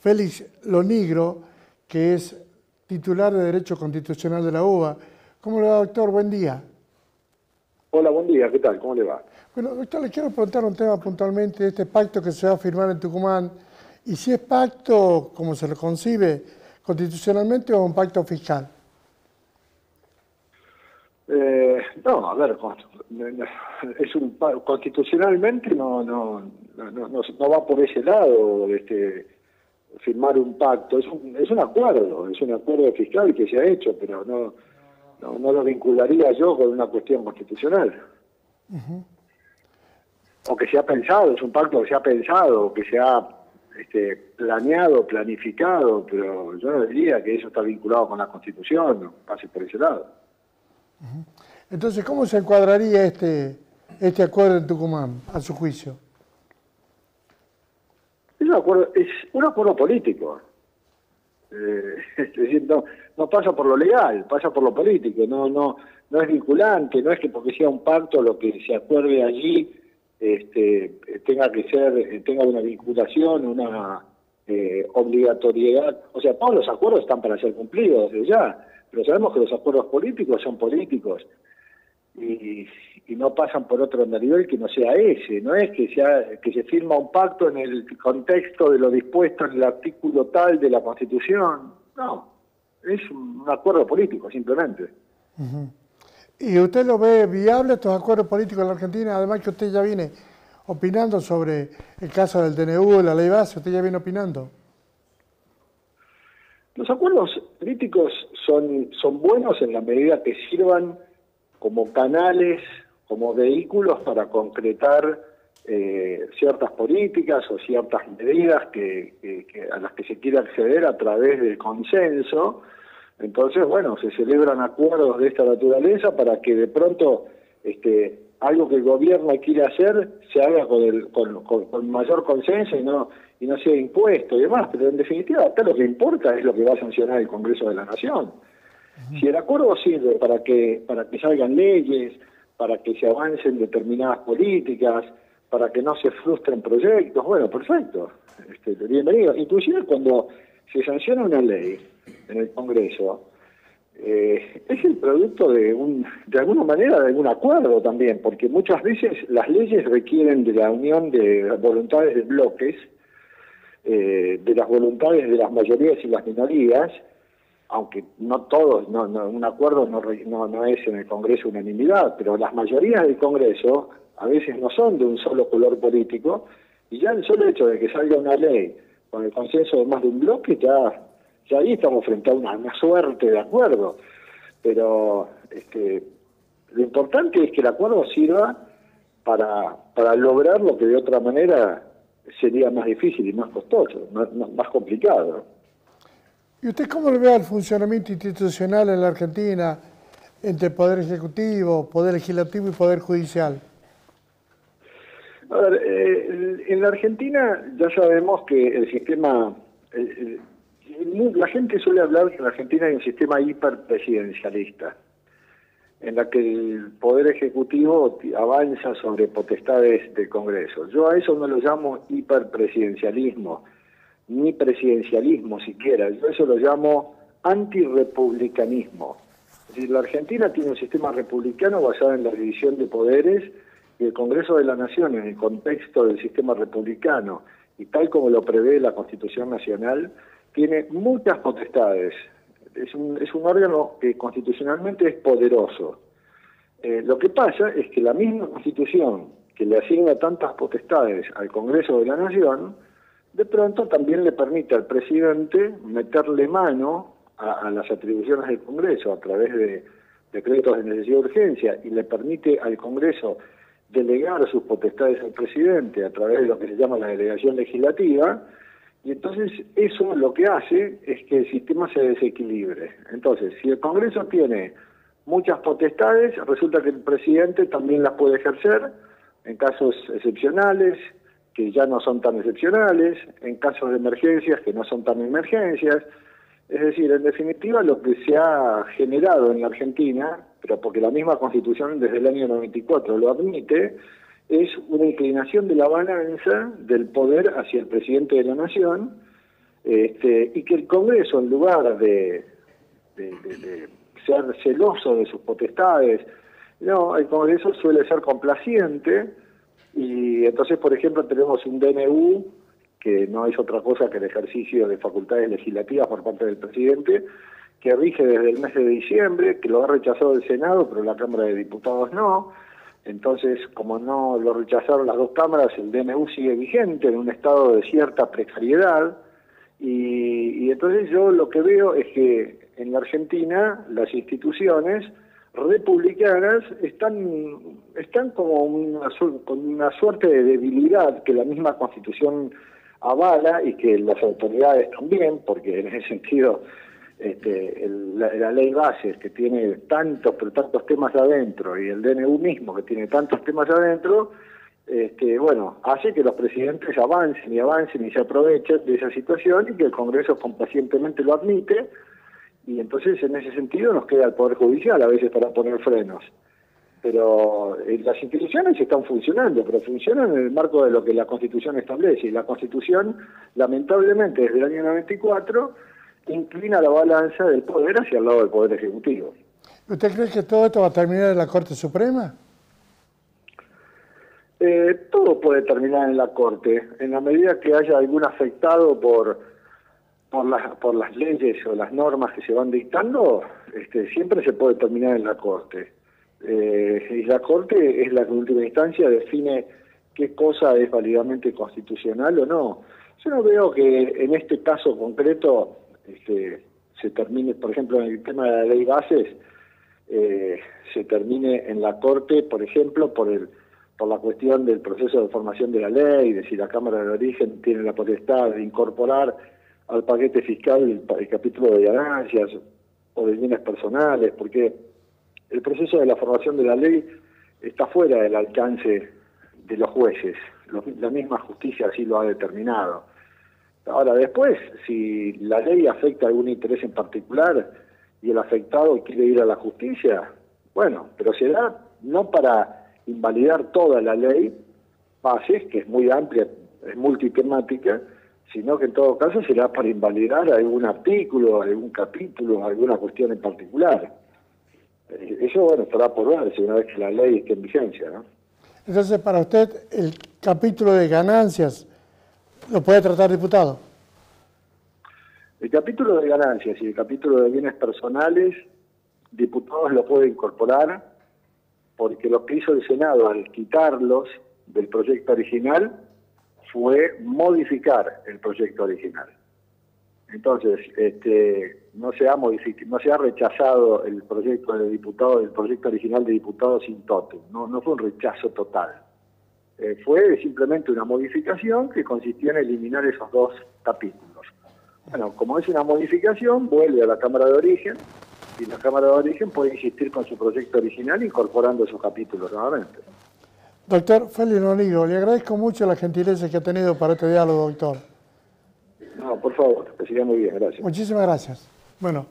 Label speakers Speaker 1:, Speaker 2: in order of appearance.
Speaker 1: Félix Lonigro, que es titular de Derecho Constitucional de la UBA. ¿Cómo le va, doctor? Buen día.
Speaker 2: Hola, buen día. ¿Qué tal? ¿Cómo le va?
Speaker 1: Bueno, doctor, le quiero preguntar un tema puntualmente de este pacto que se va a firmar en Tucumán, y si es pacto, como se lo concibe, constitucionalmente o un pacto fiscal.
Speaker 2: No, a ver, constitucionalmente no va por ese lado firmar un pacto. Es un acuerdo fiscal que se ha hecho, pero no lo vincularía yo con una cuestión constitucional. O que se ha pensado, es un pacto que se ha pensado, que se ha planeado, planificado, pero yo no diría que eso está vinculado con la Constitución, no pase por ese lado.
Speaker 1: Entonces, ¿cómo se encuadraría este acuerdo en Tucumán, a su juicio?
Speaker 2: Es un acuerdo político. Es decir, no pasa por lo legal, pasa por lo político. No es vinculante, no es que porque sea un pacto lo que se acuerde allí tenga una vinculación, una obligatoriedad. O sea, todos los acuerdos están para ser cumplidos desde ya, pero sabemos que los acuerdos políticos son políticos y no pasan por otro nivel que no sea ese. No es que se firma un pacto en el contexto de lo dispuesto en el artículo tal de la Constitución. No, es un acuerdo político simplemente.
Speaker 1: ¿Y usted lo ve viable estos acuerdos políticos en la Argentina? Además que usted ya viene opinando sobre el caso del DNU, la ley base, usted ya viene opinando.
Speaker 2: Los acuerdos políticos son buenos en la medida que sirvan como canales, como vehículos para concretar ciertas políticas o ciertas medidas a las que se quiere acceder a través del consenso. Entonces, bueno, se celebran acuerdos de esta naturaleza para que de pronto algo que el gobierno quiere hacer se haga con mayor consenso y no sea impuesto y demás. Pero en definitiva, acá lo que importa es lo que va a sancionar el Congreso de la Nación. Si el acuerdo sirve para que salgan leyes, para que se avancen determinadas políticas, para que no se frustren proyectos, bueno, perfecto, bienvenido. Inclusive cuando se sanciona una ley en el Congreso, es el producto de alguna manera de algún acuerdo también, porque muchas veces las leyes requieren de la unión de las voluntades de bloques, de las voluntades de las mayorías y las minorías, aunque no todos, un acuerdo no es en el Congreso unanimidad, pero las mayorías del Congreso a veces no son de un solo color político, y ya el solo hecho de que salga una ley con el consenso de más de un bloque, ya ahí estamos frente a una suerte de acuerdo. Pero lo importante es que el acuerdo sirva para lograr lo que de otra manera sería más difícil y más costoso, más complicado.
Speaker 1: ¿Y usted cómo le ve al funcionamiento institucional en la Argentina entre Poder Ejecutivo, Poder Legislativo y Poder Judicial?
Speaker 2: A ver, en la Argentina ya sabemos que el sistema... la gente suele hablar que en la Argentina hay un sistema hiperpresidencialista, en la que el Poder Ejecutivo avanza sobre potestades del Congreso. Yo a eso no lo llamo hiperpresidencialismo, ni presidencialismo siquiera. Yo eso lo llamo antirepublicanismo. Es decir, la Argentina tiene un sistema republicano basado en la división de poderes, y el Congreso de la Nación, en el contexto del sistema republicano, y tal como lo prevé la Constitución Nacional, tiene muchas potestades. Es un órgano que constitucionalmente es poderoso. Lo que pasa es que la misma Constitución que le asigna tantas potestades al Congreso de la Nación, de pronto también le permite al presidente meterle mano a las atribuciones del Congreso a través de decretos de necesidad de urgencia, y le permite al Congreso delegar sus potestades al presidente a través de lo que se llama la delegación legislativa, y entonces eso lo que hace es que el sistema se desequilibre. Entonces, si el Congreso tiene muchas potestades, resulta que el presidente también las puede ejercer en casos excepcionales, que ya no son tan excepcionales, en casos de emergencias que no son tan emergencias. Es decir, en definitiva, lo que se ha generado en la Argentina, pero porque la misma Constitución desde el año 94 lo admite, es una inclinación de la balanza del poder hacia el presidente de la Nación, y que el Congreso, en lugar de ser celoso de sus potestades, no, el Congreso suele ser complaciente, y entonces, por ejemplo, tenemos un DNU, que no es otra cosa que el ejercicio de facultades legislativas por parte del presidente, que rige desde el mes de diciembre, que lo ha rechazado el Senado, pero la Cámara de Diputados no. Entonces, como no lo rechazaron las dos cámaras, el DNU sigue vigente en un estado de cierta precariedad, y entonces yo lo que veo es que en la Argentina las instituciones republicanas están como con una suerte de debilidad que la misma Constitución avala, y que las autoridades también, porque en ese sentido la ley bases, que tiene tantos temas adentro, y el DNU mismo, que tiene tantos temas adentro, bueno, hace que los presidentes avancen y se aprovechen de esa situación, y que el Congreso complacientemente lo admite, y entonces en ese sentido nos queda el Poder Judicial a veces para poner frenos. Pero las instituciones están funcionando, pero funcionan en el marco de lo que la Constitución establece, y la Constitución, lamentablemente, desde el año 94, inclina la balanza del poder hacia el lado del Poder Ejecutivo.
Speaker 1: ¿Usted cree que todo esto va a terminar en la Corte Suprema?
Speaker 2: Todo puede terminar en la Corte, en la medida que haya algún afectado por las leyes o las normas que se van dictando, siempre se puede terminar en la Corte. Y la Corte es la que en última instancia define qué cosa es válidamente constitucional o no. Yo no veo que en este caso concreto se termine, por ejemplo, en el tema de la ley bases, se termine en la Corte, por ejemplo, por la cuestión del proceso de formación de la ley, de si la Cámara de Origen tiene la potestad de incorporar al paquete fiscal el capítulo de ganancias o de bienes personales, porque el proceso de la formación de la ley está fuera del alcance de los jueces. La misma justicia así lo ha determinado. Ahora, después, si la ley afecta a algún interés en particular y el afectado quiere ir a la justicia, bueno, pero será no para invalidar toda la ley bases, que es muy amplia, es multitemática, sino que en todo caso será para invalidar algún artículo, algún capítulo, alguna cuestión en particular. Eso, bueno, estará por verse una vez que la ley esté en vigencia, ¿no?
Speaker 1: Entonces, para usted, el capítulo de ganancias lo puede tratar diputado.
Speaker 2: El capítulo de ganancias y el capítulo de bienes personales, diputados lo pueden incorporar, porque lo que hizo el Senado al quitarlos del proyecto original fue modificar el proyecto original. Entonces, no se ha rechazado el proyecto de diputado, el proyecto original de diputados sin totem, no fue un rechazo total. Fue simplemente una modificación que consistió en eliminar esos dos capítulos. Bueno, como es una modificación, vuelve a la Cámara de Origen, y la Cámara de Origen puede insistir con su proyecto original incorporando esos capítulos nuevamente.
Speaker 1: Doctor Félix Norigo, le agradezco mucho la gentileza que ha tenido para este diálogo, doctor.
Speaker 2: No, por favor, que siga muy bien, gracias.
Speaker 1: Muchísimas gracias. Bueno.